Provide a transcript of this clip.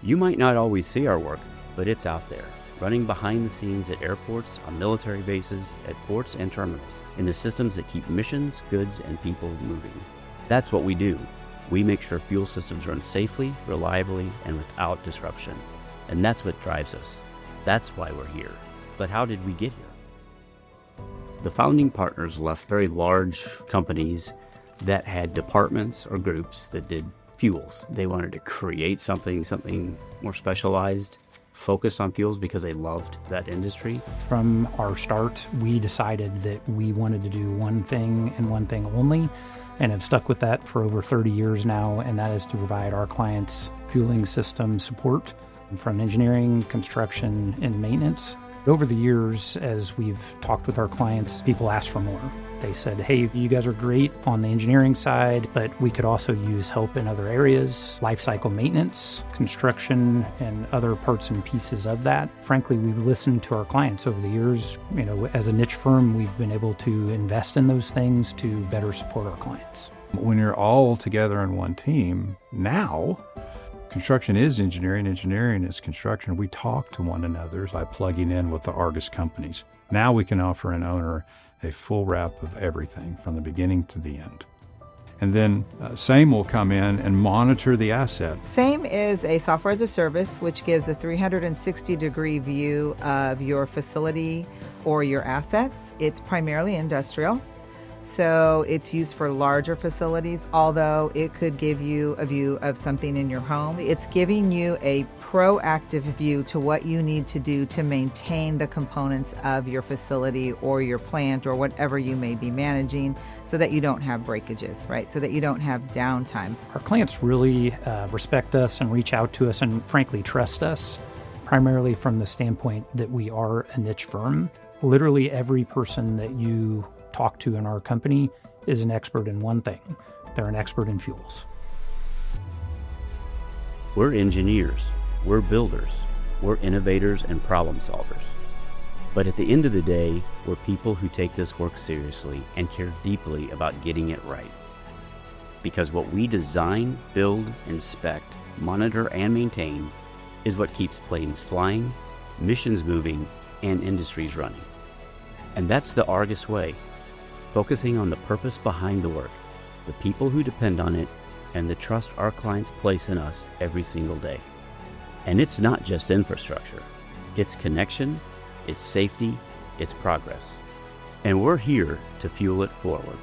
You might not always see our work, but it's out there, running behind the scenes at airports, on military bases, at ports and terminals, in the systems that keep missions, goods, and people moving. That's what we do. We make sure fuel systems run safely, reliably, and without disruption. And that's what drives us. That's why we're here. But how did we get here? The founding partners left very large companies that had departments or groups that did fuels. They wanted to create something more specialized, focused on fuels because they loved that industry. From our start, we decided that we wanted to do one thing and one thing only, and have stuck with that for over 30 years now, and that is to provide our clients fueling system support from engineering, construction, and maintenance. Over the years, as we've talked with our clients, people ask for more. They said, hey, you guys are great on the engineering side, but we could also use help in other areas, lifecycle maintenance, construction, and other parts and pieces of that. Frankly, we've listened to our clients over the years. As a niche firm, we've been able to invest in those things to better support our clients. When you're all together in one team, now, construction is engineering, engineering is construction. We talk to one another by plugging in with the Argus companies. Now we can offer an owner a full wrap of everything from the beginning to the end. And then SAIM will come in and monitor the asset. SAIM is a software as a service which gives a 360-degree view of your facility or your assets. It's primarily industrial, so it's used for larger facilities, although it could give you a view of something in your home. It's giving you a proactive view to what you need to do to maintain the components of your facility or your plant or whatever you may be managing so that you don't have breakages, right? So that you don't have downtime. Our clients really respect us and reach out to us and frankly trust us, primarily from the standpoint that we are a niche firm. Literally every person that you talk to in our company is an expert in one thing. They're an expert in fuels. We're engineers, we're builders, we're innovators and problem solvers. But at the end of the day, we're people who take this work seriously and care deeply about getting it right. Because what we design, build, inspect, monitor, and maintain is what keeps planes flying, missions moving, and industries running. And that's the Argus way. Focusing on the purpose behind the work, the people who depend on it, and the trust our clients place in us every single day. And it's not just infrastructure. It's connection, it's safety, it's progress. And we're here to fuel it forward.